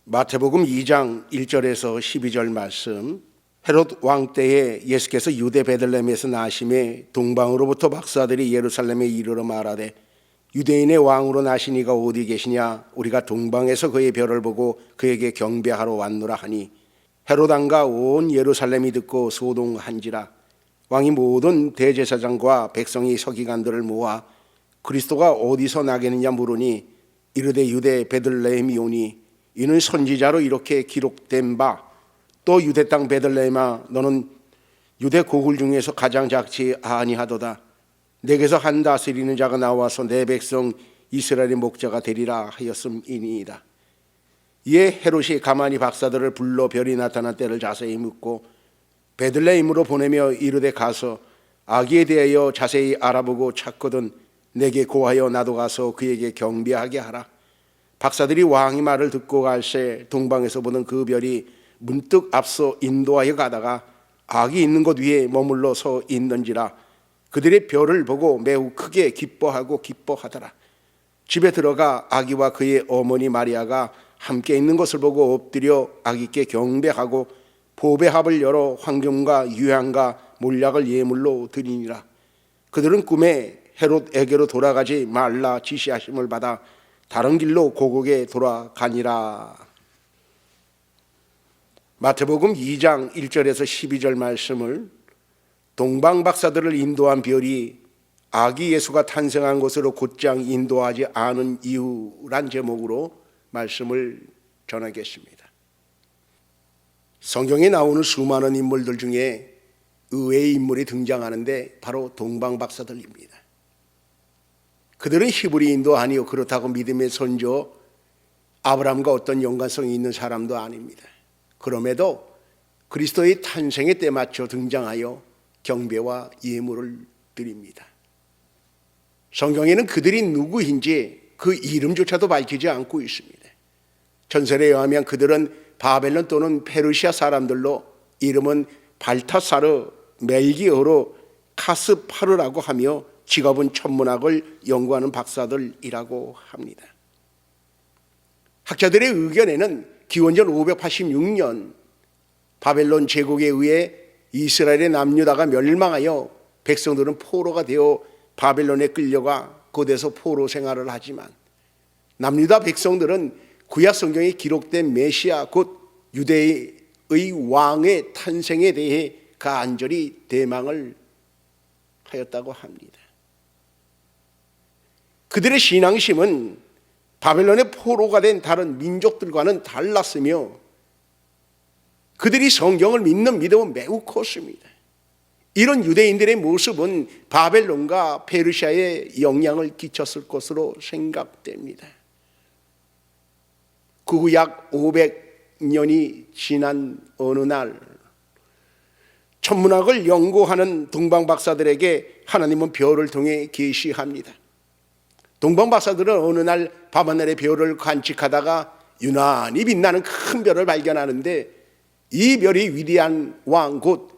마태복음 2장 1절에서 12절 말씀. 헤롯 왕 때에 예수께서 유대 베들레헴에서 나심에 동방으로부터 박사들이 예루살렘에 이르러 말하되 유대인의 왕으로 나신 이가 어디 계시냐? 우리가 동방에서 그의 별을 보고 그에게 경배하러 왔노라 하니 헤롯 왕과 온 예루살렘이 듣고 소동한지라. 왕이 모든 대제사장과 백성이 서기관들을 모아 그리스도가 어디서 나겠느냐 물으니 이르되 유대 베들레헴이오니 이는 선지자로 이렇게 기록된 바 또 유대 땅 베들레헴아 너는 유대 고굴 중에서 가장 작지 아니하도다. 내게서 한 다스리는 자가 나와서 내 백성 이스라엘의 목자가 되리라 하였음이니이다. 이에 헤롯이 가만히 박사들을 불러 별이 나타난 때를 자세히 묻고 베들레헴으로 보내며 이르되 가서 아기에 대하여 자세히 알아보고 찾거든 내게 고하여 나도 가서 그에게 경배하게 하라. 박사들이 왕의 말을 듣고 갈새 동방에서 보던 그 별이 문득 앞서 인도하여 가다가 아기 있는 곳 위에 머물러 서 있는지라. 그들의 별을 보고 매우 크게 기뻐하더라. 집에 들어가 아기와 그의 어머니 마리아가 함께 있는 것을 보고 엎드려 아기께 경배하고 보배합을 열어 황금과 유향과 몰약을 예물로 드리니라. 그들은 꿈에 헤롯에게로 돌아가지 말라 지시하심을 받아 다른 길로 고국에 돌아가니라. 마태복음 2장 1절에서 12절 말씀을 동방 박사들을 인도한 별이 아기 예수가 탄생한 곳으로 곧장 인도하지 않은 이유란 제목으로 말씀을 전하겠습니다. 성경에 나오는 수많은 인물들 중에 의외의 인물이 등장하는데 바로 동방 박사들입니다. 그들은 히브리인도 아니요 그렇다고 믿음의 선조 아브라함과 어떤 연관성이 있는 사람도 아닙니다. 그럼에도 그리스도의 탄생에 때맞춰 등장하여 경배와 예물을 드립니다. 성경에는 그들이 누구인지 그 이름조차도 밝히지 않고 있습니다. 전설에 의하면 그들은 바벨론 또는 페르시아 사람들로 이름은 발타사르, 멜기어로 카스파르라고 하며 직업은 천문학을 연구하는 박사들이라고 합니다. 학자들의 의견에는 기원전 586년 바벨론 제국에 의해 이스라엘의 남유다가 멸망하여 백성들은 포로가 되어 바벨론에 끌려가 그곳에서 포로 생활을 하지만 남유다 백성들은 구약 성경에 기록된 메시아 곧 유대의 왕의 탄생에 대해 간절히 대망을 하였다고 합니다. 그들의 신앙심은 바벨론의 포로가 된 다른 민족들과는 달랐으며 그들이 성경을 믿는 믿음은 매우 컸습니다. 이런 유대인들의 모습은 바벨론과 페르시아에 영향을 끼쳤을 것으로 생각됩니다. 그 후 약 500년이 지난 어느 날 천문학을 연구하는 동방 박사들에게 하나님은 별을 통해 계시합니다. 동방 박사들은 어느 날 밤하늘의 별을 관측하다가 유난히 빛나는 큰 별을 발견하는데 이 별이 위대한 왕 곧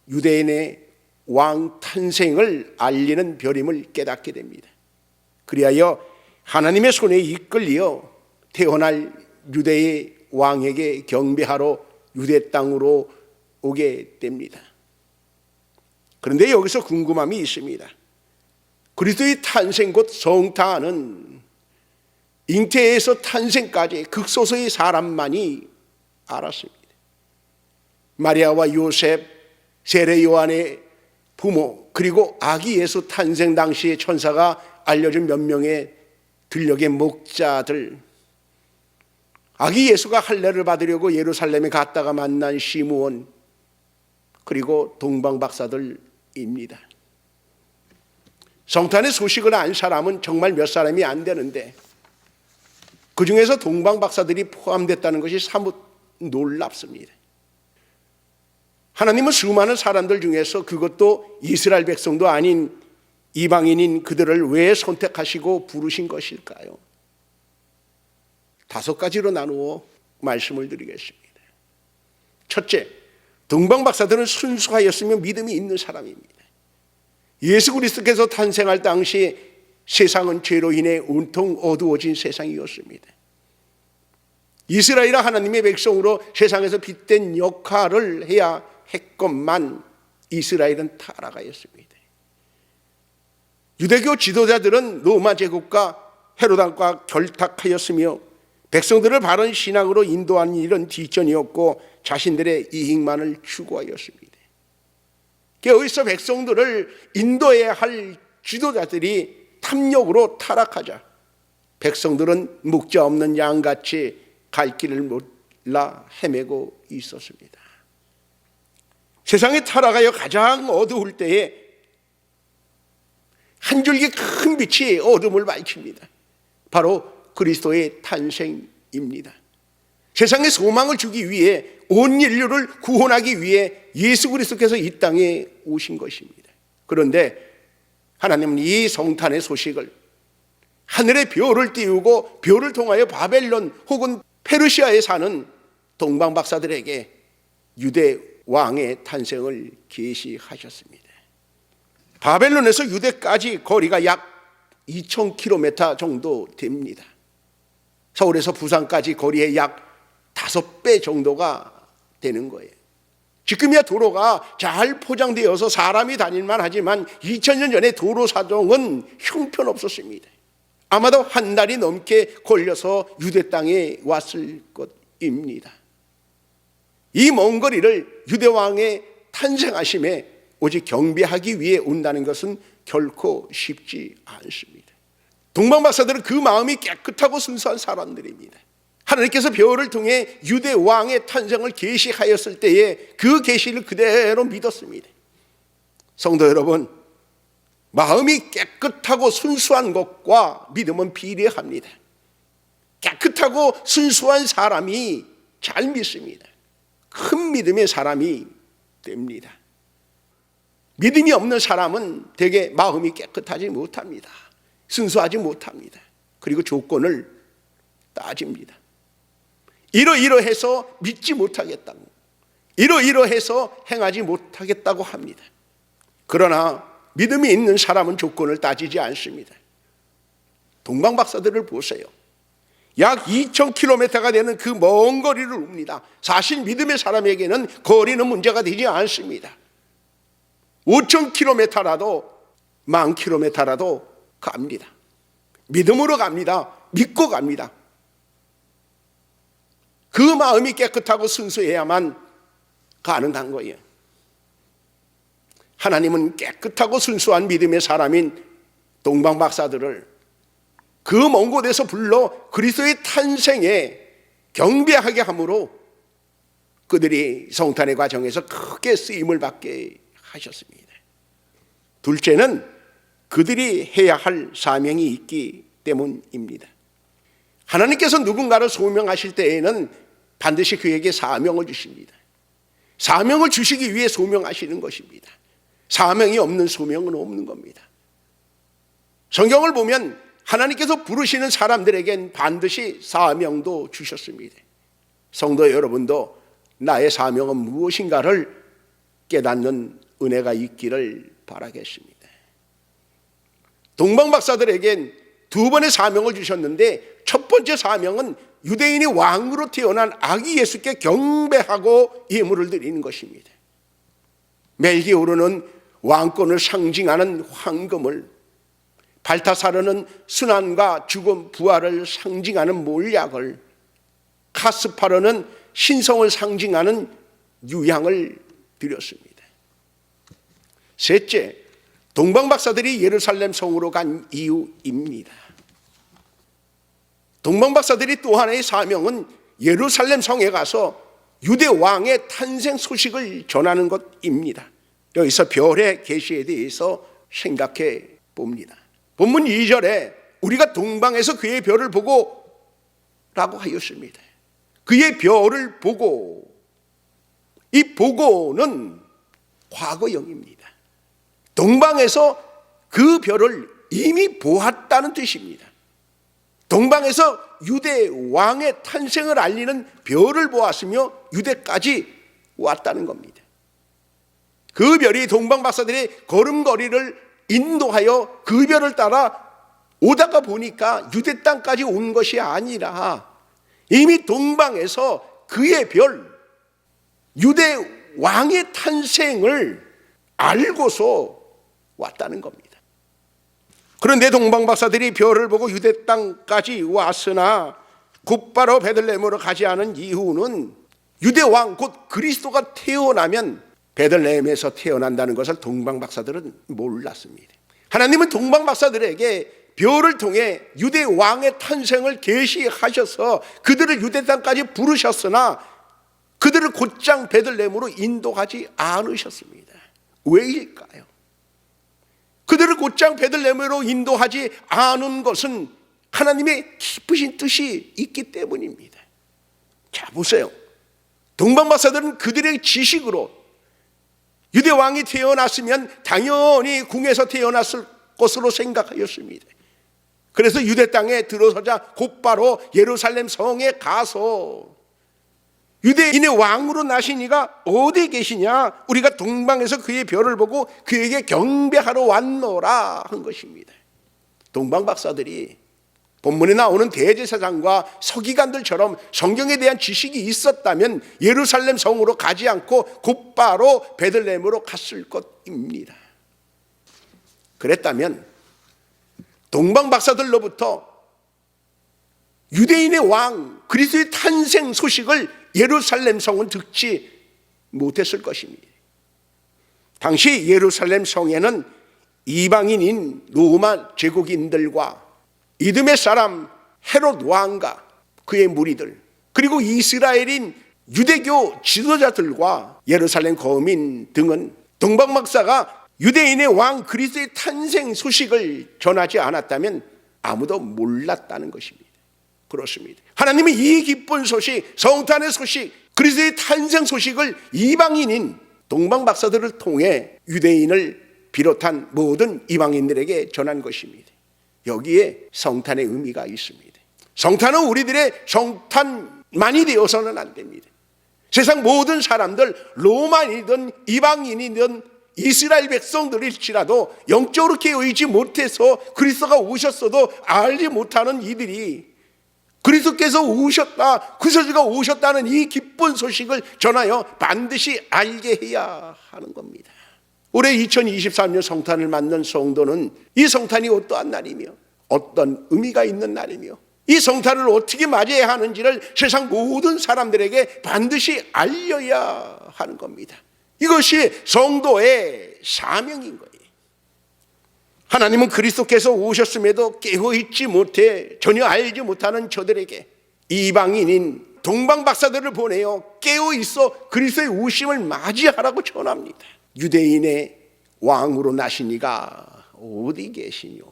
유대인의 왕 탄생을 알리는 별임을 깨닫게 됩니다. 그리하여 하나님의 손에 이끌려 태어날 유대의 왕에게 경배하러 유대 땅으로 오게 됩니다. 그런데 여기서 궁금함이 있습니다. 그리스도의 탄생 곧 성탄은 잉태에서 탄생까지 극소수의 사람만이 알았습니다. 마리아와 요셉, 세례 요한의 부모 그리고 아기 예수 탄생 당시의 천사가 알려준 몇 명의 들녘의 목자들, 아기 예수가 할례를 받으려고 예루살렘에 갔다가 만난 시므온 그리고 동방 박사들입니다. 성탄의 소식을 안 사람은 정말 몇 사람이 안 되는데 그 중에서 동방 박사들이 포함됐다는 것이 사뭇 놀랍습니다. 하나님은 수많은 사람들 중에서 그것도 이스라엘 백성도 아닌 이방인인 그들을 왜 선택하시고 부르신 것일까요? 5가지로 나누어 말씀을 드리겠습니다. 첫째, 동방 박사들은 순수하였으며 믿음이 있는 사람입니다. 예수 그리스도께서 탄생할 당시 세상은 죄로 인해 온통 어두워진 세상이었습니다. 이스라엘은 하나님의 백성으로 세상에서 빛된 역할을 해야 했건만 이스라엘은 타락하였습니다. 유대교 지도자들은 로마 제국과 헤로당과 결탁하였으며 백성들을 바른 신앙으로 인도하는 일은 뒷전이었고 자신들의 이익만을 추구하였습니다. 여기서 백성들을 인도해야 할 지도자들이 탐욕으로 타락하자 백성들은 목자 없는 양같이 갈 길을 몰라 헤매고 있었습니다. 세상에 타락하여 가장 어두울 때에 한 줄기 큰 빛이 어둠을 밝힙니다. 바로 그리스도의 탄생입니다. 세상에 소망을 주기 위해 온 인류를 구원하기 위해 예수 그리스도께서 이 땅에 오신 것입니다. 그런데 하나님은 이 성탄의 소식을 하늘의 별을 띄우고 별을 통하여 바벨론 혹은 페르시아에 사는 동방박사들에게 유대 왕의 탄생을 계시하셨습니다. 바벨론에서 유대까지 거리가 약 2000km 정도 됩니다. 서울에서 부산까지 거리의 약 5배 정도가 되는 거예요. 지금이야 도로가 잘 포장되어서 사람이 다닐만 하지만 2000년 전에 도로 사정은 형편없었습니다. 아마도 한 달이 넘게 걸려서 유대 땅에 왔을 것입니다. 이 먼 거리를 유대왕의 탄생하심에 오직 경배하기 위해 온다는 것은 결코 쉽지 않습니다. 동방박사들은 그 마음이 깨끗하고 순수한 사람들입니다. 하나님께서 별을 통해 유대 왕의 탄생을 계시하였을 때에 그 계시를 그대로 믿었습니다. 성도 여러분, 마음이 깨끗하고 순수한 것과 믿음은 비례합니다. 깨끗하고 순수한 사람이 잘 믿습니다. 큰 믿음의 사람이 됩니다. 믿음이 없는 사람은 대개 마음이 깨끗하지 못합니다. 순수하지 못합니다. 그리고 조건을 따집니다. 이러이러해서 믿지 못하겠다고, 이러이러해서 행하지 못하겠다고 합니다. 그러나 믿음이 있는 사람은 조건을 따지지 않습니다. 동방박사들을 보세요. 약 2000km가 되는 그 먼 거리를 옵니다. 사실 믿음의 사람에게는 거리는 문제가 되지 않습니다. 5000km라도 10,000km라도 갑니다. 믿음으로 갑니다. 믿고 갑니다. 그 마음이 깨끗하고 순수해야만 가능한 거예요. 하나님은 깨끗하고 순수한 믿음의 사람인 동방박사들을 그 먼 곳에서 불러 그리스도의 탄생에 경배하게 함으로 그들이 성탄의 과정에서 크게 쓰임을 받게 하셨습니다. 둘째는 그들이 해야 할 사명이 있기 때문입니다. 하나님께서 누군가를 소명하실 때에는 반드시 그에게 사명을 주십니다. 사명을 주시기 위해 소명하시는 것입니다. 사명이 없는 소명은 없는 겁니다. 성경을 보면 하나님께서 부르시는 사람들에겐 반드시 사명도 주셨습니다. 성도 여러분도 나의 사명은 무엇인가를 깨닫는 은혜가 있기를 바라겠습니다. 동방박사들에겐 두 번의 사명을 주셨는데 첫 번째 사명은 유대인이 왕으로 태어난 아기 예수께 경배하고 예물을 드리는 것입니다. 멜기오르는 왕권을 상징하는 황금을, 발타사르는 순환과 죽음, 부활을 상징하는 몰약을, 카스파르는 신성을 상징하는 유향을 드렸습니다. 셋째, 동방박사들이 예루살렘 성으로 간 이유입니다. 동방박사들이 또 하나의 사명은 예루살렘 성에 가서 유대 왕의 탄생 소식을 전하는 것입니다. 여기서 별의 계시에 대해서 생각해 봅니다. 본문 2절에 우리가 동방에서 그의 별을 보고 라고 하였습니다. 그의 별을 보고, 이 보고는 과거형입니다. 동방에서 그 별을 이미 보았다는 뜻입니다. 동방에서 유대 왕의 탄생을 알리는 별을 보았으며 유대까지 왔다는 겁니다. 그 별이 동방박사들의 걸음걸이를 인도하여 그 별을 따라 오다가 보니까 유대 땅까지 온 것이 아니라 이미 동방에서 그의 별, 유대 왕의 탄생을 알고서 왔다는 겁니다. 그런데 동방 박사들이 별을 보고 유대 땅까지 왔으나 곧바로 베들레헴으로 가지 않은 이유는 유대 왕 곧 그리스도가 태어나면 베들레헴에서 태어난다는 것을 동방 박사들은 몰랐습니다. 하나님은 동방 박사들에게 별을 통해 유대 왕의 탄생을 계시하셔서 그들을 유대 땅까지 부르셨으나 그들을 곧장 베들레헴으로 인도하지 않으셨습니다. 왜일까요? 그들을 곧장 베들레헴으로 인도하지 않은 것은 하나님의 깊으신 뜻이 있기 때문입니다. 자, 보세요. 동방 박사들은 그들의 지식으로 유대 왕이 태어났으면 당연히 궁에서 태어났을 것으로 생각하였습니다. 그래서 유대 땅에 들어서자 곧바로 예루살렘 성에 가서 유대인의 왕으로 나신 이가 어디 계시냐? 우리가 동방에서 그의 별을 보고 그에게 경배하러 왔노라 한 것입니다. 동방 박사들이 본문에 나오는 대제사장과 서기관들처럼 성경에 대한 지식이 있었다면 예루살렘 성으로 가지 않고 곧바로 베들레헴으로 갔을 것입니다. 그랬다면 동방 박사들로부터 유대인의 왕 그리스도의 탄생 소식을 예루살렘 성은 듣지 못했을 것입니다. 당시 예루살렘 성에는 이방인인 로마 제국인들과 이듬의 사람 헤롯 왕과 그의 무리들, 그리고 이스라엘인 유대교 지도자들과 예루살렘 거민 등은 동방 박사가 유대인의 왕 그리스도의 탄생 소식을 전하지 않았다면 아무도 몰랐다는 것입니다. 그렇습니다. 하나님이 이 기쁜 소식, 성탄의 소식, 그리스도의 탄생 소식을 이방인인 동방 박사들을 통해 유대인을 비롯한 모든 이방인들에게 전한 것입니다. 여기에 성탄의 의미가 있습니다. 성탄은 우리들의 성탄만이 되어서는 안 됩니다. 세상 모든 사람들, 로마인이든 이방인이든 이스라엘 백성들일지라도 영적으로 깨어있지 못해서 그리스도가 오셨어도 알지 못하는 이들이 그리스도께서 오셨다, 구세주가 오셨다는 이 기쁜 소식을 전하여 반드시 알게 해야 하는 겁니다. 올해 2023년 성탄을 맞는 성도는 이 성탄이 어떠한 날이며 어떤 의미가 있는 날이며 이 성탄을 어떻게 맞이해야 하는지를 세상 모든 사람들에게 반드시 알려야 하는 겁니다. 이것이 성도의 사명인 거예요. 하나님은 그리스도께서 오셨음에도 깨어있지 못해 전혀 알지 못하는 저들에게 이방인인 동방 박사들을 보내어 깨어있어 그리스도의 오심을 맞이하라고 전합니다. 유대인의 왕으로 나신 이가 어디 계시뇨?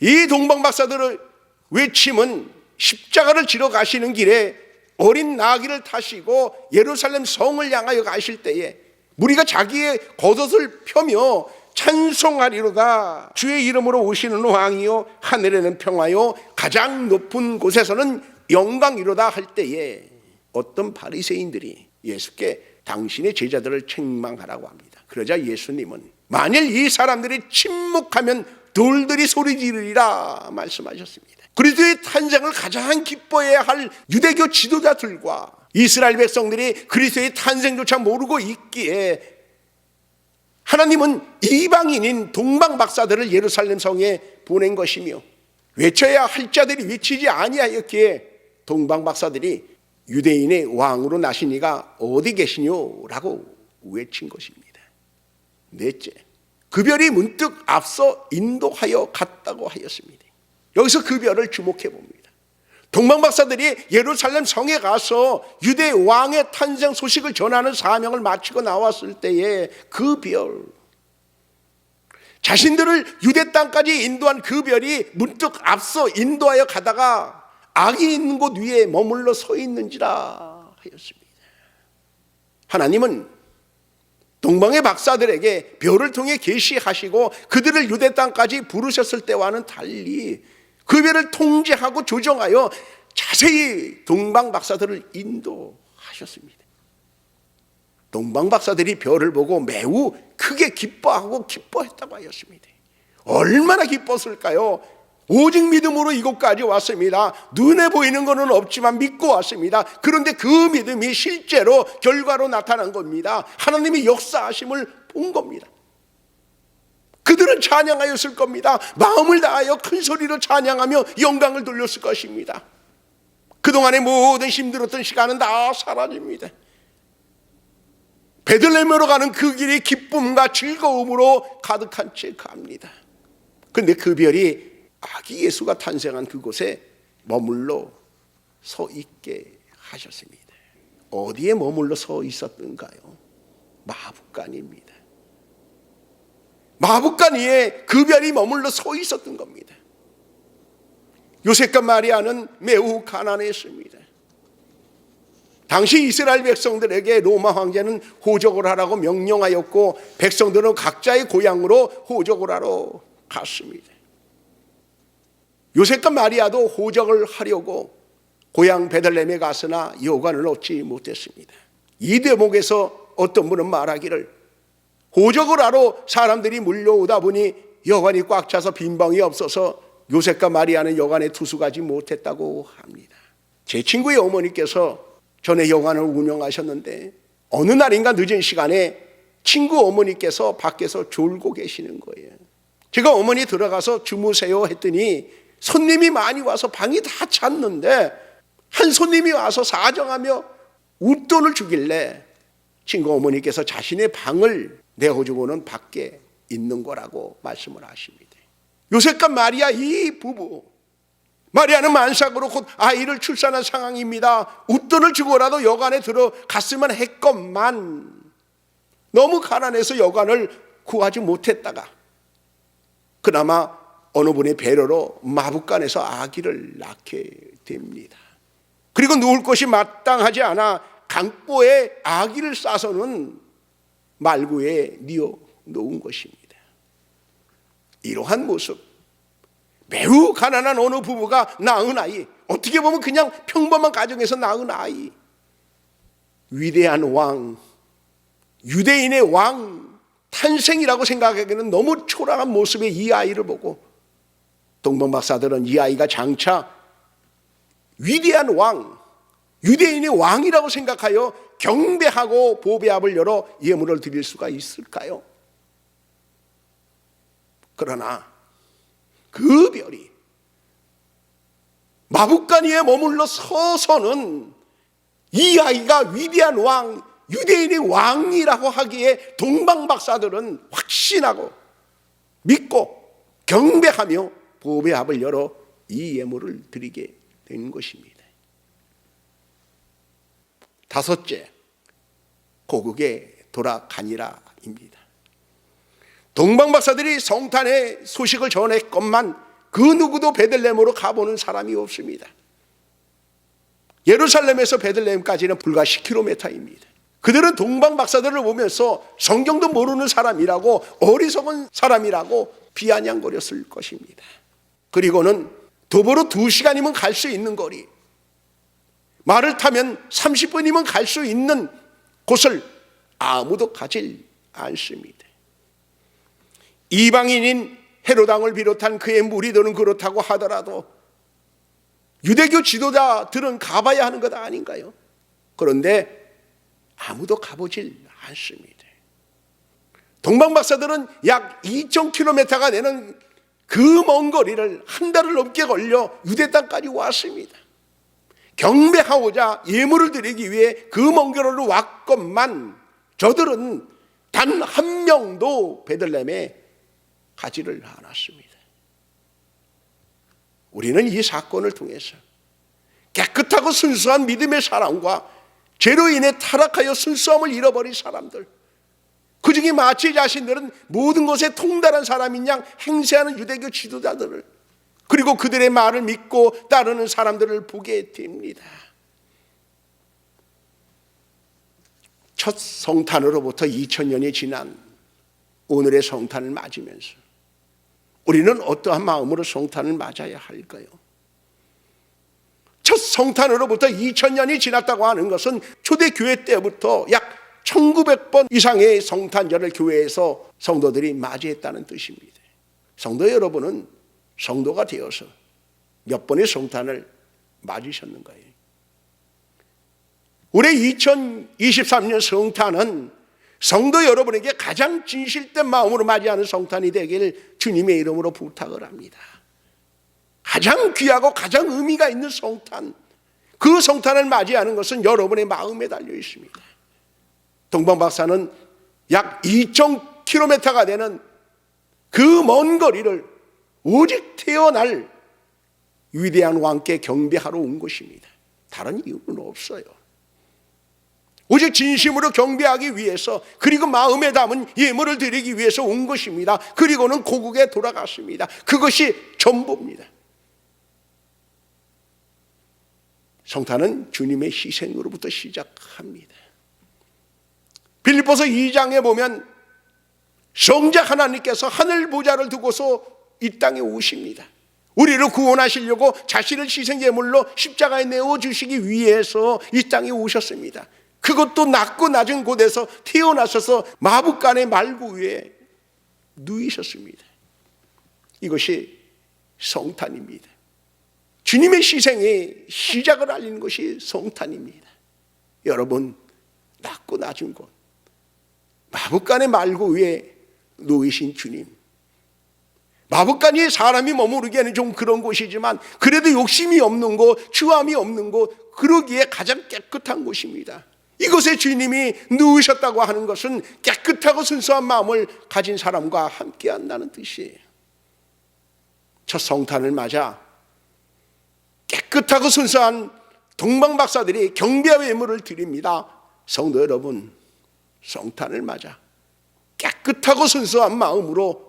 이 동방 박사들의 외침은 십자가를 지러 가시는 길에 어린 나귀를 타시고 예루살렘 성을 향하여 가실 때에 무리가 자기의 겉옷을 펴며 찬송하리로다. 주의 이름으로 오시는 왕이요 하늘에는 평화요 가장 높은 곳에서는 영광이로다 할 때에 어떤 바리새인들이 예수께 당신의 제자들을 책망하라고 합니다. 그러자 예수님은 만일 이 사람들이 침묵하면 돌들이 소리 지르리라 말씀하셨습니다. 그리스도의 탄생을 가장 기뻐해야 할 유대교 지도자들과 이스라엘 백성들이 그리스도의 탄생조차 모르고 있기에 하나님은 이방인인 동방 박사들을 예루살렘 성에 보낸 것이며 외쳐야 할 자들이 외치지 아니하였기에 동방 박사들이 유대인의 왕으로 나신 이가 어디 계시뇨라고 외친 것입니다. 넷째, 그 별이 문득 앞서 인도하여 갔다고 하였습니다. 여기서 그 별을 주목해 봅니다. 동방 박사들이 예루살렘 성에 가서 유대 왕의 탄생 소식을 전하는 사명을 마치고 나왔을 때에 그 별, 자신들을 유대 땅까지 인도한 그 별이 문득 앞서 인도하여 가다가 악이 있는 곳 위에 머물러 서 있는지라 하였습니다. 하나님은 동방의 박사들에게 별을 통해 계시하시고 그들을 유대 땅까지 부르셨을 때와는 달리 그 별을 통제하고 조정하여 자세히 동방 박사들을 인도하셨습니다. 동방 박사들이 별을 보고 매우 크게 기뻐하고 기뻐했다고 하였습니다. 얼마나 기뻤을까요? 오직 믿음으로 이곳까지 왔습니다. 눈에 보이는 것은 없지만 믿고 왔습니다. 그런데 그 믿음이 실제로 결과로 나타난 겁니다. 하나님의 역사하심을 본 겁니다. 그들은 찬양하였을 겁니다. 마음을 다하여 큰 소리로 찬양하며 영광을 돌렸을 것입니다. 그동안의 모든 힘들었던 시간은 다 사라집니다. 베들레헴으로 가는 그 길이 기쁨과 즐거움으로 가득한 채 갑니다. 그런데 그 별이 아기 예수가 탄생한 그곳에 머물러 서 있게 하셨습니다. 어디에 머물러 서 있었던가요? 마붓간입니다. 마붓간 위에 그 별이 머물러 서 있었던 겁니다. 요셉과 마리아는 매우 가난했습니다. 당시 이스라엘 백성들에게 로마 황제는 호적을 하라고 명령하였고 백성들은 각자의 고향으로 호적을 하러 갔습니다. 요셉과 마리아도 호적을 하려고 고향 베들레헴에 갔으나 여관을 얻지 못했습니다. 이 대목에서 어떤 분은 말하기를 호적을 하러 사람들이 몰려오다 보니 여관이 꽉 차서 빈 방이 없어서 요셉과 마리아는 여관에 투숙하지 못했다고 합니다. 제 친구의 어머니께서 전에 여관을 운영하셨는데 어느 날인가 늦은 시간에 친구 어머니께서 밖에서 졸고 계시는 거예요. 제가 어머니 들어가서 주무세요 했더니 손님이 많이 와서 방이 다 찼는데 한 손님이 와서 사정하며 웃돈을 주길래 친구 어머니께서 자신의 방을 내어주고는 밖에 있는 거라고 말씀을 하십니다. 요셉과 마리아 이 부부, 마리아는 만삭으로 곧 아이를 출산한 상황입니다. 웃돈을 주고라도 여관에 들어갔으면 했건만 너무 가난해서 여관을 구하지 못했다가 그나마 어느 분의 배려로 마붓간에서 아기를 낳게 됩니다. 그리고 누울 곳이 마땅하지 않아 강보에 아기를 싸서는 말구에 뉘어 놓은 것입니다. 이러한 모습, 매우 가난한 어느 부부가 낳은 아이, 어떻게 보면 그냥 평범한 가정에서 낳은 아이, 위대한 왕, 유대인의 왕 탄생이라고 생각하기에는 너무 초라한 모습의 이 아이를 보고 동방 박사들은 이 아이가 장차 위대한 왕, 유대인의 왕이라고 생각하여 경배하고 보배합을 열어 예물을 드릴 수가 있을까요? 그러나 그 별이 마붓간 위에 머물러 서서는 이 아이가 위대한 왕, 유대인의 왕이라고 하기에 동방 박사들은 확신하고 믿고 경배하며 보배합을 열어 이 예물을 드리게 된 것입니다. 다섯째, 고국에 돌아가니라입니다. 동방 박사들이 성탄의 소식을 전했건만 그 누구도 베들레헴으로 가보는 사람이 없습니다. 예루살렘에서 베들레헴까지는 불과 10km입니다. 그들은 동방 박사들을 보면서 성경도 모르는 사람이라고, 어리석은 사람이라고 비아냥거렸을 것입니다. 그리고는 도보로 2시간이면 갈 수 있는 거리, 말을 타면 30분이면 갈 수 있는 곳을 아무도 가질 않습니다. 이방인인 헤롯 왕을 비롯한 그의 무리들은 그렇다고 하더라도 유대교 지도자들은 가봐야 하는 것 아닌가요? 그런데 아무도 가보질 않습니다. 동방 박사들은 약 2,000km가 되는 그 먼 거리를 한 달을 넘게 걸려 유대 땅까지 왔습니다. 경배하고자 예물을 드리기 위해 그 먼 거리로 왔건만 저들은 단 한 명도 베들레헴에 가지를 않았습니다. 우리는 이 사건을 통해서 깨끗하고 순수한 믿음의 사람과 죄로 인해 타락하여 순수함을 잃어버린 사람들, 그중에 마치 자신들은 모든 것에 통달한 사람인 양 행세하는 유대교 지도자들을, 그리고 그들의 말을 믿고 따르는 사람들을 보게 됩니다. 첫 성탄으로부터 2000년이 지난 오늘의 성탄을 맞으면서 우리는 어떠한 마음으로 성탄을 맞아야 할까요? 첫 성탄으로부터 2000년이 지났다고 하는 것은 초대교회 때부터 약 1900번 이상의 성탄절을 교회에서 성도들이 맞이했다는 뜻입니다. 성도 여러분은 성도가 되어서 몇 번의 성탄을 맞으셨는 거예요. 올해 2023년 성탄은 성도 여러분에게 가장 진실된 마음으로 맞이하는 성탄이 되길 주님의 이름으로 부탁을 합니다. 가장 귀하고 가장 의미가 있는 성탄, 그 성탄을 맞이하는 것은 여러분의 마음에 달려 있습니다. 동방 박사는 약 2,000km가 되는 그 먼 거리를 오직 태어날 위대한 왕께 경배하러 온 것입니다. 다른 이유는 없어요. 오직 진심으로 경배하기 위해서, 그리고 마음에 담은 예물을 드리기 위해서 온 것입니다. 그리고는 고국에 돌아갔습니다. 그것이 전부입니다. 성탄은 주님의 희생으로부터 시작합니다. 빌립보서 2장에 보면 성자 하나님께서 하늘 보좌를 두고서 이 땅에 오십니다. 우리를 구원하시려고 자신을 희생제물로 십자가에 내어주시기 위해서 이 땅에 오셨습니다. 그것도 낮고 낮은 곳에서 태어나셔서 마부간의 말구 위에 누이셨습니다. 이것이 성탄입니다. 주님의 희생의 시작을 알리는 것이 성탄입니다. 여러분, 낮고 낮은 곳, 마부간의 말구 위에 누이신 주님, 마부간이 사람이 머무르기에는 좀 그런 곳이지만 그래도 욕심이 없는 곳, 추함이 없는 곳, 그러기에 가장 깨끗한 곳입니다. 이곳에 주님이 누우셨다고 하는 것은 깨끗하고 순수한 마음을 가진 사람과 함께 한다는 뜻이에요. 첫 성탄을 맞아 깨끗하고 순수한 동방 박사들이 경배와 예물을 드립니다. 성도 여러분, 성탄을 맞아 깨끗하고 순수한 마음으로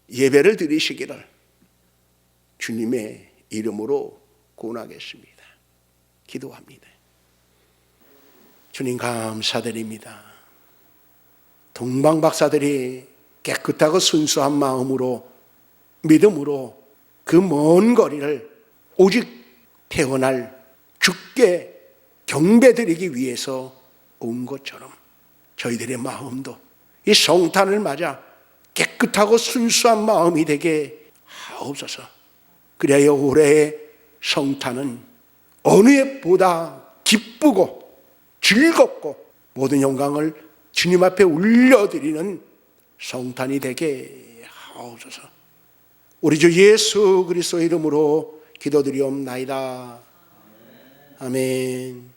예배를 드리시기를 주님의 이름으로 권하겠습니다. 기도합니다. 주님, 감사드립니다. 동방 박사들이 깨끗하고 순수한 마음으로, 믿음으로 그 먼 거리를 오직 태어날 주께 경배드리기 위해서 온 것처럼 저희들의 마음도 이 성탄을 맞아 깨끗하고 순수한 마음이 되게 하옵소서. 그래야 올해의 성탄은 어느 해보다 기쁘고 즐겁고 모든 영광을 주님 앞에 올려드리는 성탄이 되게 하옵소서. 우리 주 예수 그리스도의 이름으로 기도드리옵나이다. 아멘.